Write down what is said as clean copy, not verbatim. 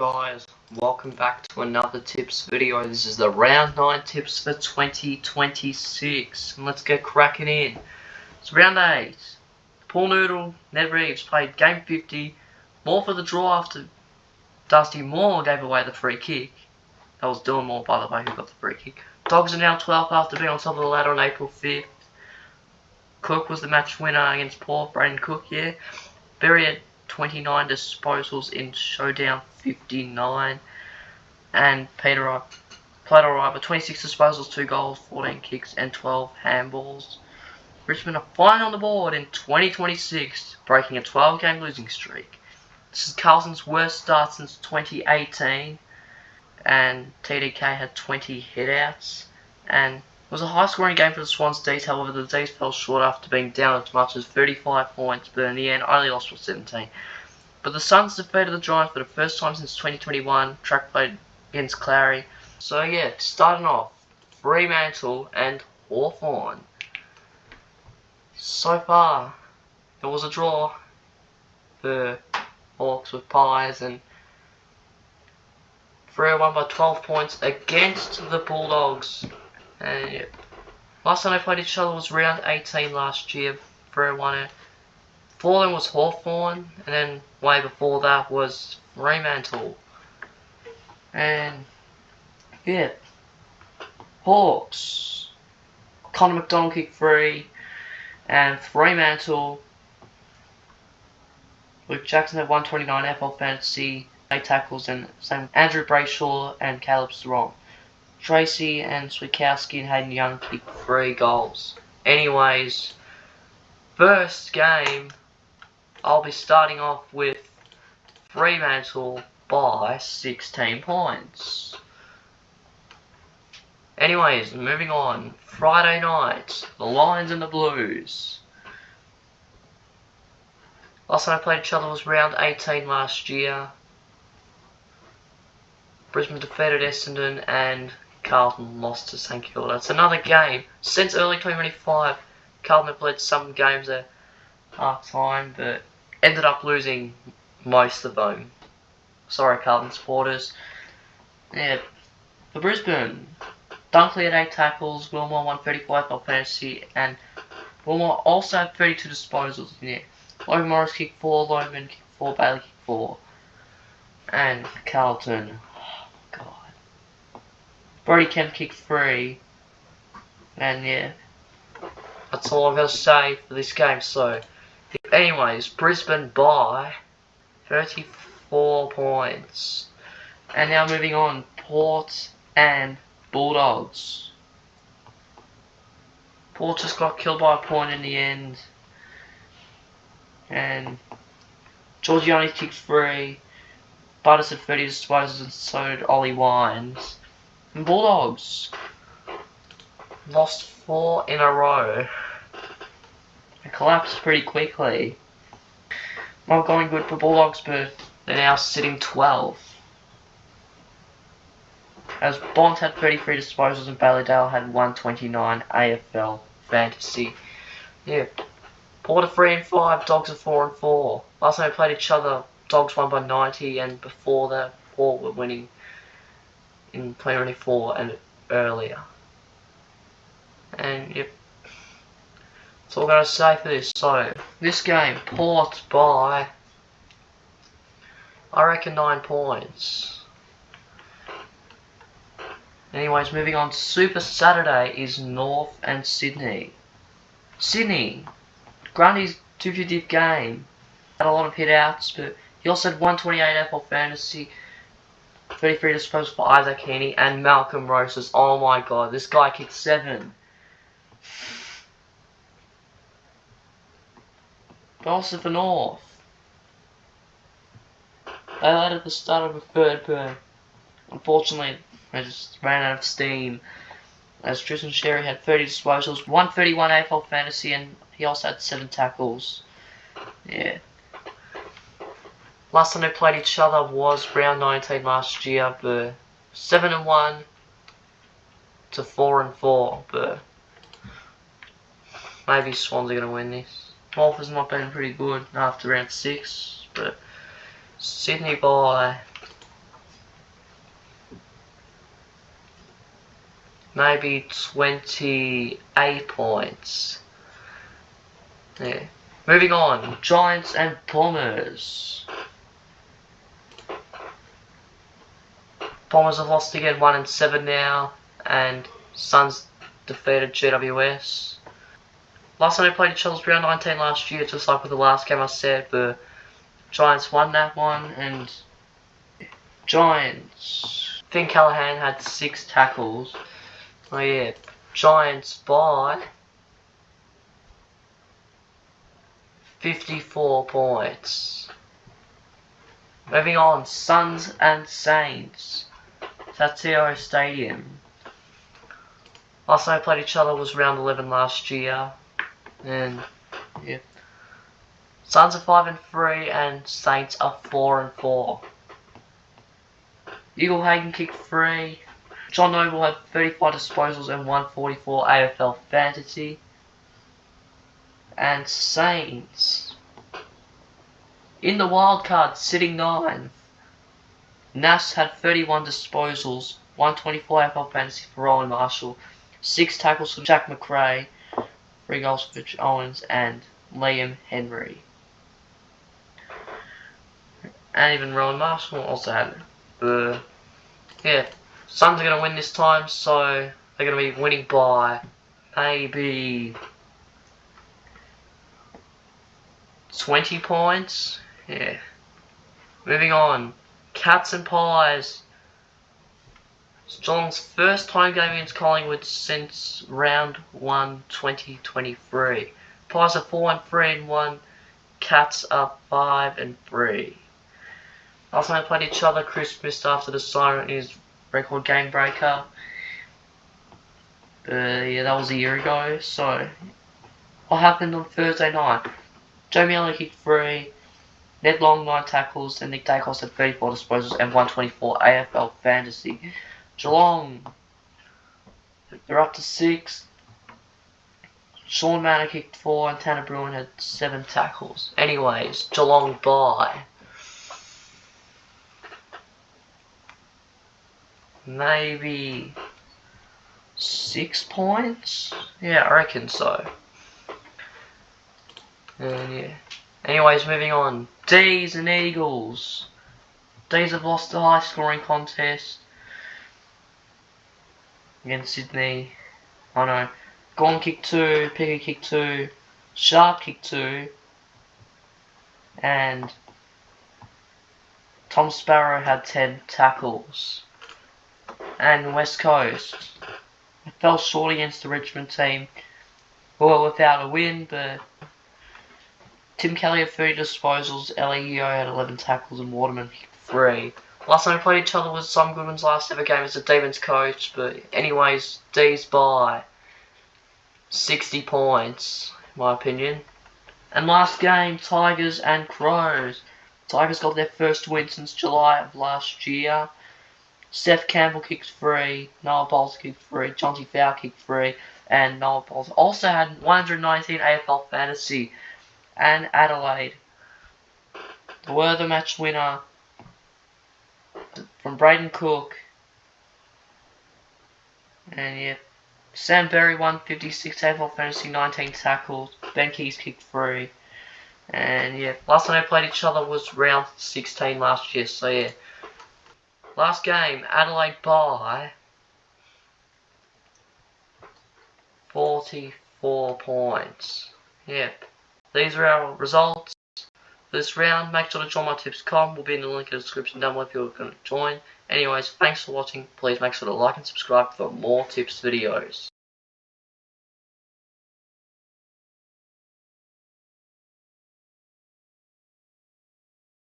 guys, welcome back to another tips video. This is the round 9 tips for 2026 and let's get cracking in. It's round 8. Paul Noodle, Ned Reeves played game 50, Moore for the draw after Dusty Moore gave away the free kick. That was Dylan Moore, by the way, who got the free kick. Dogs are now 12th after being on top of the ladder on April 5th. Cook was the match winner against Port, Braden Cook, yeah. Berry had 29 disposals in Showdown 59, and Peter played alright, but 26 disposals, 2 goals, 14 kicks, and 12 handballs. Richmond are finally on the board in 2026, breaking a 12-game losing streak. This is Carlton's worst start since 2018, and TDK had 20 hitouts, and it was a high-scoring game for the Swans D's. However, the D's fell short after being down as much as 35 points, but in the end only lost for 17. But the Suns defeated the Giants for the first time since 2021. Track played against Clary. So yeah, starting off, Fremantle and Hawthorn. So far, it was a draw. The Hawks with pies, and Freo won by 12 points against the Bulldogs. And yeah, last time they played each other was round 18 last year. Freo won it. Before them was Hawthorn, and then way before that was Fremantle. And yeah, Hawks. Connor McDonald kicked free, and Fremantle. Luke Jackson had 129 AFL Fantasy, 8 tackles, and same Andrew Brayshaw and Caleb Strong. Tracy and Switkowski and Hayden Young kicked 3 goals. Anyways, first game, I'll be starting off with Fremantle by 16 points. Anyways, moving on. Friday night, the Lions and the Blues. Last time I played each other was round 18 last year. Brisbane defeated Essendon and Carlton lost to St Kilda. It's another game. Since early 2025, Carlton have led some games at half time, but ended up losing most of them. Sorry, Carlton supporters. Yeah, for Brisbane, Dunkley had 8 tackles, Wilmore 135 for fantasy, and Wilmore also had 32 disposals. Yeah, Logan Morris kicked 4, Loman kicked 4, Bailey kicked 4, and Carlton. Brody Kemp kicked 3, and yeah, that's all I'm going to say for this game. So, anyways, Brisbane by 34 points. And now moving on, Port and Bulldogs. Port just got killed by a point in the end, and Georgiani kicked 3, Butters had 30 disposals, and so did Ollie Wines. And Bulldogs lost 4 in a row. It collapsed pretty quickly. Not going good for Bulldogs, but they're now sitting 12th. As Bond had 33 disposals and Bailey-Dale had 129 AFL Fantasy. Yeah. Port are 3 and 5, Dogs are 4 and 4. Last time they played each other, Dogs won by 90, and before that, Port were winning in 2024 and earlier. And yep, that's all I'm going to say for this. So, this game, Port by, I reckon, 9 points. Anyways, moving on, Super Saturday is North and Sydney. Sydney, Grundy's 250th game, had a lot of hit outs, but he also had 128 AFL Fantasy, 33 disposals for Isaac Heaney, and Malcolm Roses. Oh my god, this guy kicked 7. But also for North, they led at the start of the third, but unfortunately they just ran out of steam, as Tristan Sherry had 30 disposals, 131 AFL Fantasy, and he also had 7 tackles. Yeah. Last time they played each other was round 19 last year, but 7 and 1 to 4 and 4, but maybe Swans are going to win this. North has not been pretty good after round 6, but Sydney by maybe 28 points. Yeah. Moving on, Giants and Bombers. Bombers have lost again, 1-7 now, and Suns defeated GWS. Last time they played each other was round 19 last year, just like with the last game I said, but Giants won that one, and Giants. Finn Callahan had 6 tackles. Oh yeah, Giants by 54 points. Moving on, Suns and Saints. Tatio Stadium. Last time they played each other was round 11 last year. And yeah. Suns are 5-3 and Saints are 4-4. Eagle Hagen kicked 3. John Noble had 35 disposals and 144 AFL Fantasy. And Saints in the wildcard sitting 9th. Nass had 31 disposals, 124 AFL Fantasy for Rowan Marshall, 6 tackles for Jack McRae, 3 goals for Rich Owens and Liam Henry. And even Rowan Marshall also had it. Yeah, Suns are going to win this time, so they're going to be winning by maybe 20 points. Yeah. Moving on. Cats and Pies. It's Geelong's first home game against Collingwood since round 1 2023. Pies are 4-3-1. Cats are 5-3. Last time they played each other, Chris missed after the siren in his record game breaker. Yeah, that was a year ago. So, what happened on Thursday night? Jamie Allen kicked 3. Ned Long 9 tackles, and Nick Dacos had 34 disposals and 124 AFL Fantasy. Geelong, they're up to 6. Sean Manor kicked 4 and Tanner Bruin had 7 tackles. Anyways, Geelong by maybe 6 points? Yeah, I reckon so. And yeah. Anyways, moving on. D's and Eagles. D's have lost the high scoring contest against Sydney. Oh no. Gorn kicked 2, Picker kicked 2, Sharp kicked 2, and Tom Sparrow had 10 tackles. And West Coast fell short against the Richmond team. Well, without a win, but Tim Kelly had 30 disposals, Elio had 11 tackles, and Waterman kicked 3. Last time we played each other was Sam Goodwin's last ever game as a Demons coach, but anyways, D's by 60 points, in my opinion. And last game, Tigers and Crows. Tigers got their first win since July of last year. Seth Campbell kicked 3, Noah Bowles kicked 3, Jonty Fowl kicked 3, and Noah Bowles also had 119 AFL Fantasy. And Adelaide were the match winner from Braden Cook. And yeah, Sam Berry won 56 AFL Fantasy, 19 tackles. Ben Keys kicked 3. And yeah, last time they played each other was round 16 last year. So yeah, last game, Adelaide by 44 points. Yep. These are our results for this round. Make sure to join my tips.com. Will be in the link in the description down below if you're going to join. Anyways, thanks for watching. Please make sure to like and subscribe for more tips videos.